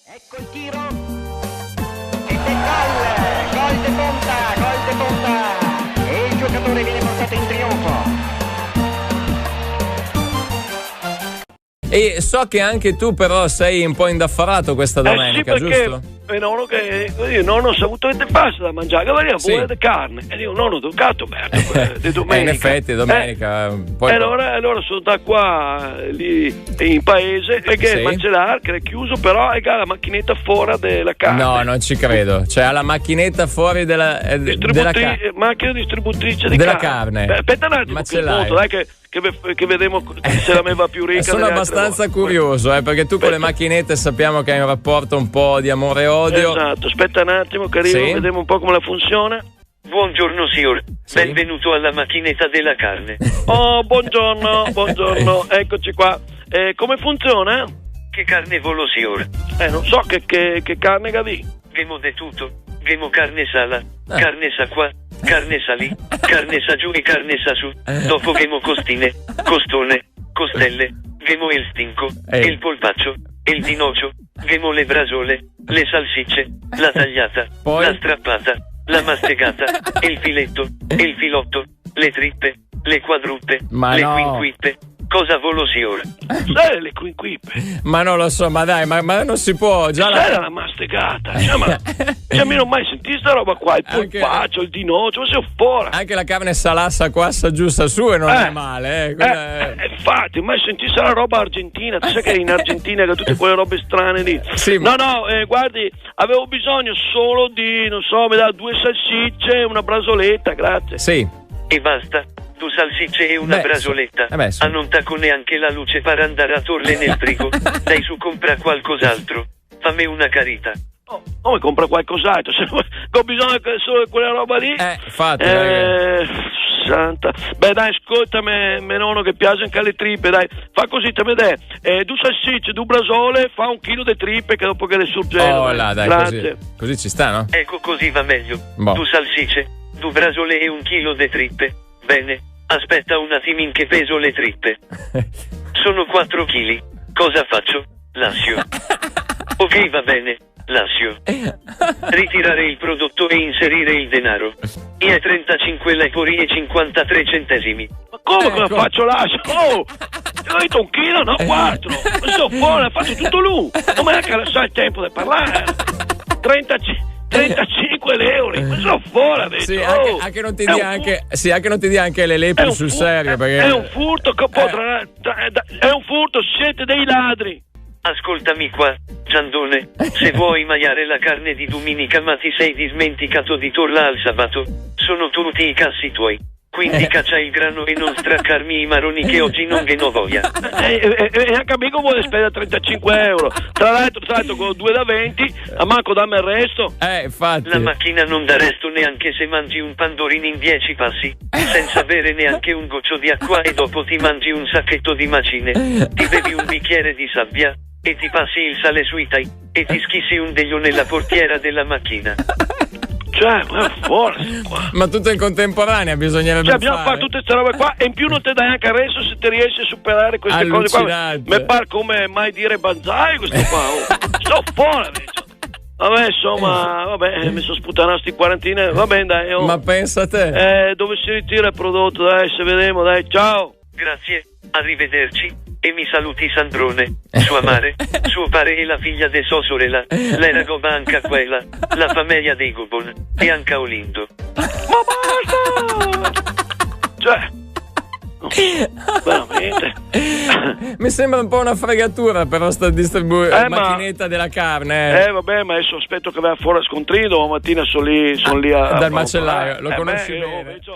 Ecco il tiro. E del gol de punta. E il giocatore viene portato in trionfo. E so che anche tu però sei un po' indaffarato questa domenica, sì, perché giusto? Nonno che nonno sa avuto che passa da mangiare, che veniva Sì. buona di carne. E io nonno educato di domenica. In effetti domenica. E allora sono da qua lì in paese perché Sì. il macellaio che è chiuso, però ha la macchinetta fuori della carne. No, non ci credo. Cioè ha la macchinetta fuori della carne. Macchina distributrice di Della carne. carne. Aspetta un attimo, Macellaio. dai che vediamo se la me va più ricca. Sono delle altre abbastanza volte. curioso, perché tu con le macchinette sappiamo che hai un rapporto un po' di amore e odio. Esatto, aspetta un attimo che arrivo, Sì. vediamo un po' come la funziona. Buongiorno signor, Sì. benvenuto alla macchinetta della carne. Oh, buongiorno, eccoci qua. Come funziona? Che carne volo signor? Non so che carne gavi. Vemo de tutto, vemo carne sala, carne sa qua, carne sa lì, carne sa giù e carne sa su. Dopo vemo costine, costone, costelle, vemo il stinco, il polpaccio, il dinocio, vemo le brasole, le salsicce, la tagliata, Poi? la strappata, la masticata, il filetto, il filotto, le trippe, le quadruppe, Ma le no. quinquippe. Cosa volo signor? Sai le quinquippe? Ma non lo so, ma dai, ma non si può. Già Sai la masticata? Cioè, ma mi non mai sentito sta roba qua, il Anche- polpaccio, il dinocio, ma sei fuori. Anche la carne salassa qua, sa giù, sa su e non è male. Infatti, mai sentito la roba argentina? Tu sai che in Argentina che tutte quelle robe strane lì. Sì, ma- No, guardi, avevo bisogno solo di, non so, mi dà 2 salsicce e una brasoletta, grazie. Sì. E basta. 2 salsicce e una Beh, brasoletta. sì. Beh, sì. Ah, non tacco neanche la luce per andare a torle nel frigo. Dai su, compra qualcos'altro. Fammi una carita. Oh, mi compra qualcos'altro, se no, ho bisogno solo di quella roba lì. Infatti. Santa. Beh, dai, ascoltami, mio nonno che piace anche le trippe, dai. Fa così, te vede. 2 salsicce, 2 brasole, fa 1 chilo di trippe che dopo che le surgelano. Oh là, dai, grazie. così ci sta, no? Ecco, così va meglio. Boh. 2 salsicce, 2 brasole e 1 chilo di trippe. Bene. Aspetta un attimo, in che peso le trippe? Sono 4 chili. Cosa faccio? Lascio. Ok, va bene. Lascio. Ritirare il prodotto e inserire il denaro. E 35 lepori e 53 centesimi. Ma come Ecco. cosa faccio lascio? Oh! Ti ho detto 1 chilo, no 4. Ma sono fuori, faccio tutto lui. Non mi neanche lasciare il tempo di parlare. 35 euro, ma sono fuori adesso. Sì, oh. anche non ti È dia un anche, sì, anche non ti dia anche le È lepri un sul fu- serio, perché è un furto che è un furto, siete dei ladri. Ascoltami qua, Giandone. Se vuoi mangiare la carne di domenica ma ti sei dimenticato di torla al sabato, sono tutti i cazzi tuoi. Quindi caccia il grano e non straccarmi i maroni che oggi non ve ne ho voglia. E anche amico vuole spendere 35 euro. Tra l'altro con 2 da 20, a manco dammi il resto. infatti. La macchina non dà resto neanche se mangi un pandorino in 10 passi, senza bere neanche un goccio di acqua e dopo ti mangi un sacchetto di macine, ti bevi un bicchiere di sabbia e ti passi il sale sui tai e ti schissi un deglio nella portiera della macchina. Cioè, ma fuori qua. Ma tutto in contemporanea bisognerebbe Cioè, abbiamo fare. fatto tutte queste robe qua e in più non ti dai anche il resto se ti riesci a superare queste cose qua. Allucinante. Mi pare come mai dire banzai questo qua. Oh. Sto fuori adesso. Vabbè, insomma, mi sono sputanato sti quarantine. Va bene, dai. Oh. Ma pensa a te. Dove si ritira il prodotto? Dai, se vediamo, dai, ciao. Grazie, arrivederci. E mi saluti Sandrone, sua madre, suo padre e la figlia de sua sorella, l'era goba anche quella, la famiglia dei Gobon, e anche Olindo. Ma basta! Cioè, veramente. Mi sembra un po' una fregatura però sta macchinetta della carne. Vabbè, ma adesso aspetto che vada fuori a scontrino, domattina sono lì a dal macellaio, lo conosci bene. invece